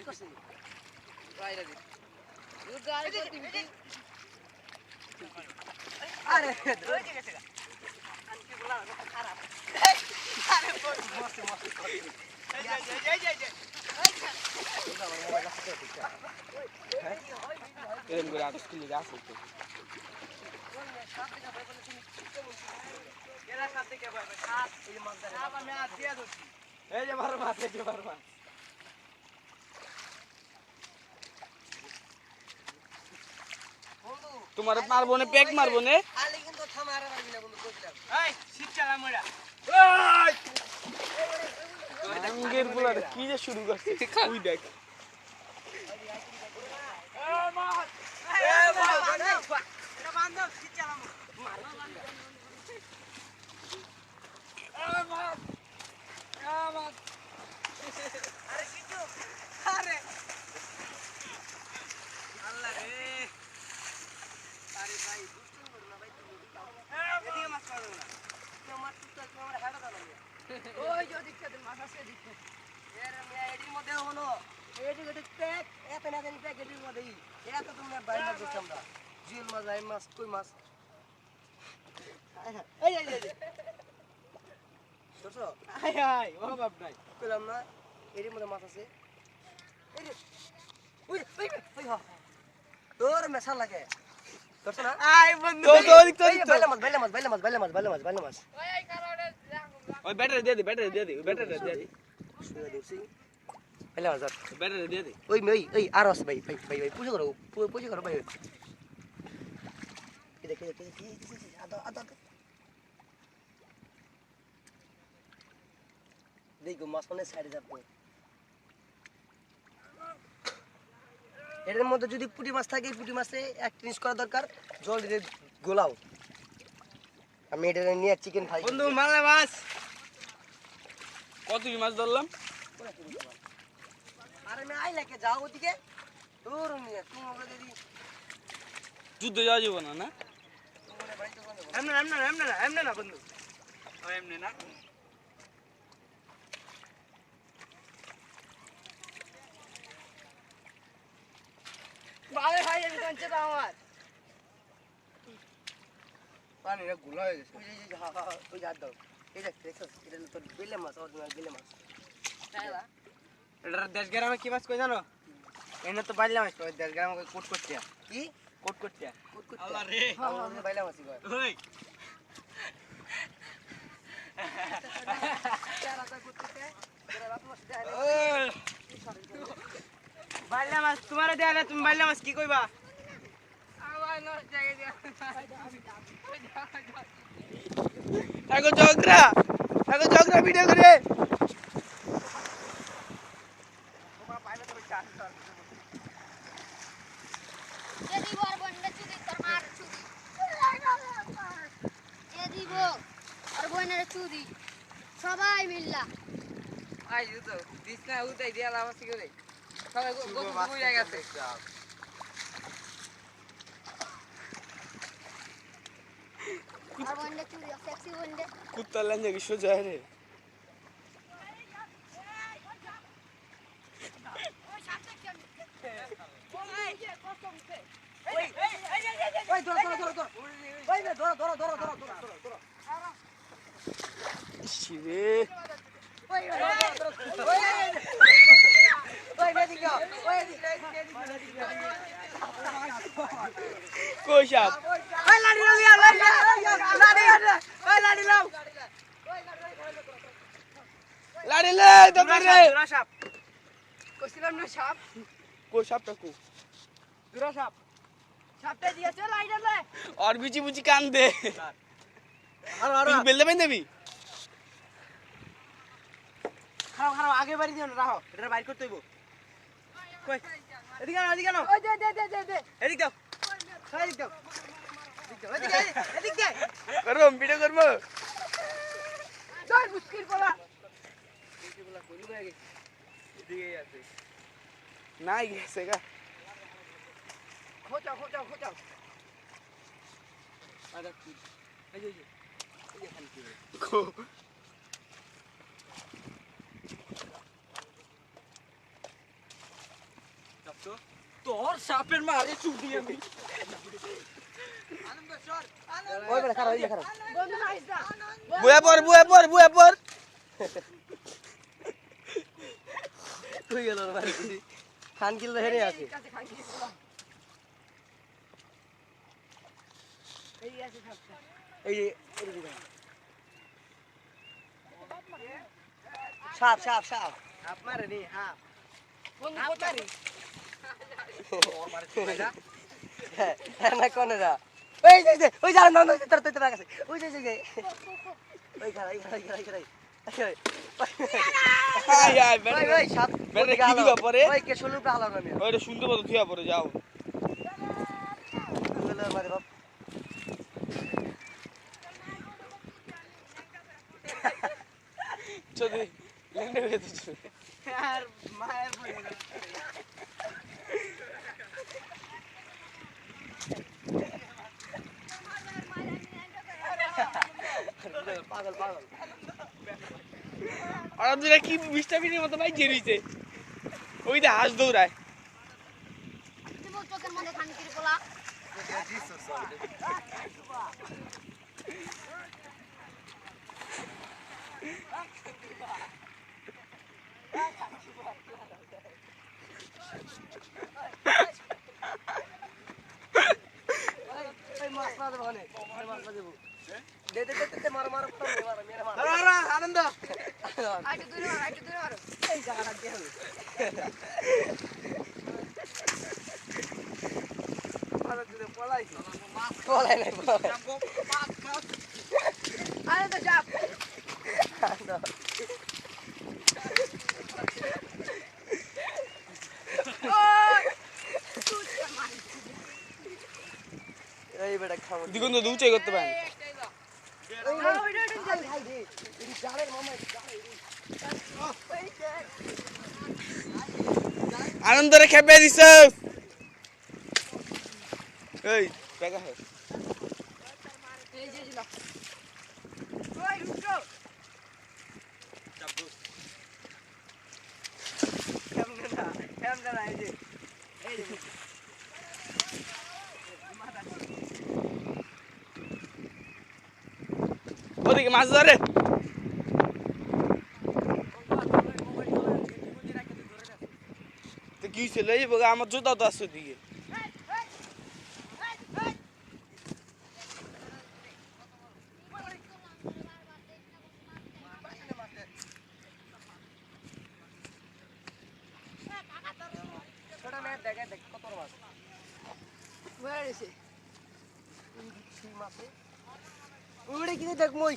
করছে বাইরে দি দুধ আর দিবি আরে ওই যে গেছে আনকি বলা খারাপ আরে মস্ত মস্ত এই এরকম করে 28 কিলো গাছ হচ্ছে এরা সাথে কে ভাই সাত এই যে মাছ ধরে আমি আর দিয়া দছি এই যে বড় মাছ এই যে বড় মাছ বন্ধু তোমার মারবো না পেক মারবো না আলে কিন্তু থামারে পারবি না বন্ধু কইলাম এই শীত চালা মোড়া আঙ্গের বুলার কি যে শুরু করছে ওই দেখ মাছ এটা বান্ধব শীত চালাম আরে কিটু আরে আল্লাহ রে আরে ভাই দুষ্টু করো না ভাই তুমি এদিকে মাছ পাবে না তুমি মাছ তুই আমার হেডা দাও না ওই যে দিকতে মাছ আছে দিকতে এর আমি এডির মধ্যে হলো এডি গডি প্যাক এত না জানি প্যাক এডির মধ্যে এত তোমরা বাইরে মাছ দিছ আমরা জিল মাছ আই মাছ কই মাছ এই এই এই দোসো হাই হাই ও বাপ নাই কইলাম না এডির মধ্যে মাছ আছে এই রে ওই ওই ওই হা তোর মেশা লাগে দোসো না আই বন্ধু তো বাইলে মাছ ওই ব্যাটারি দিয়ে দে ব্যাটারি দিয়ে দে ব্যাটারি দিয়ে দে শুয়ে দিছি বাইলে মাছ ব্যাটারি দিয়ে দে ওই ওই আর আছে ভাই পুজো করো ভাই এই দেখে আদা আদা দেখো মাছ মানে সাইডে যাবে এর মধ্যে যদি পুঁটি মাছ থাকে পুঁটি মাছে এক জিনিস করা দরকার জল দিয়ে গোলাও আমি এটা নিয়ে চিকেন খাই বন্ধু মারলে মাছ কত কি মাছ ধরলাম আরে আমি আই লাগে যাও ওদিকে দূর নিয়ে তুমি ওকে যদি যুদ্ধ যাওয়া যাবে না না এমনে না বন্ধু ও এমনি না ভাই ভাই আমি কাঁচে দাও আমার পানিটা গুলা হয়ে গেছে ওই যে হাত দাও এই দেখ দেখছো এটা তোর বেলে মাছ অরিজিনাল বেলে মাছ চাইলা এটা 10 গ্রামে কি মাছ কই জানো এনে তো বাইলা মাছ কই 10 গ্রামে কই কোট করতে কি কোট করতে কুটকুট আল্লাহ রে হ্যাঁ বাইলা মাছই কয় ওই বাইলা মাছ তোমারে দেয়ালে তুমি বাইলা মাছ কি কইবা আমার নস জায়গা দিয়া আগো জগরা ভিডিও করে দিব আর বন্ডে চুদি তোর মার চুদি দিব আর বন্ডে চুদি সবাই মিল্লা আই তো দিস না উঠাই দিয়া লাভ আছে করে সবাই গোসল হয়ে গেছে আর বন্ডে চুদি সেক্সি বন্ডে কুত্তা লাঞ্জা কি সোজা রে ওই ধরো ওই নে ধরো শিবে ওই এদিকে ওই এদিকে কই সাপ ওই লাড়ি লাও লাড়ি লে তো করে সাপ কইছিলাম না সাপ কই সাপটা কো দুরা সাপ সাপটা দিয়েছে লাইটালে আর বিচি বুচি কান দে তুই বেলতে পাই দেবি খারাপ আগে বাড়ি দিও না রাখো এটা বাইর করতে হইব কই এদিকে না ওই দে এদিক দাও এদিক দে করব ভিডিও করব জয় মুশকিল বলা এদিকে আছে নাই গেছে গা খোঁচাও আরে এই যে খালি কি তোর সাপের মারে চুদি আমি ওই বেটা খারাপ হইলে খারাপ বন্ধু মাইস দা বুয়া পর তুই গেল ভাই খান কিলো হেরে আছে এই আছে সবটা এই যে এই দিকে সাপ সাপ সাপ আপনার রে হ্যাঁ বন্ধু কোথায় না কোন না ওই যা না তোর তো বাগাছে ওই যে ওই খারাপ হাই হাই ওই সাপ বেটা কি দিবা পরে ওই কে শুনু পাহলা না মিয়া ওইটা সুন্দর মতো থিয়া পরে যাও মারে বাপ যদি লেন্ডে হয়ে যাচ্ছে আর মায়ের বলে পাগল পাগল আর দুরা কি বিস্টামিনের মতো ভাই জেরিছে ওইটা হাঁস দৌড়ায় তুমি চোখের মধ্যে খানি করে বলা এই মাছ না দেবো মানে মাছ না দেবো দে মার মার মার মেরে মার আনন্দ আইটু দূরে মারো এই জায়গাটা দিয়ে হবে পলাই নাই পলাই আরে তো চাপ এই বেটা খাবো দিগুন তো দুচাই করতে পারেন আনন্দরে খেপে দিছ এই টাকা হয় এই যে দিলাম ওই উঠো ওদিকে মাছ ধরে তো কি ছিল এই বগা আমার জুতা তো আসছে দিকে উড়ে কি দেখ মই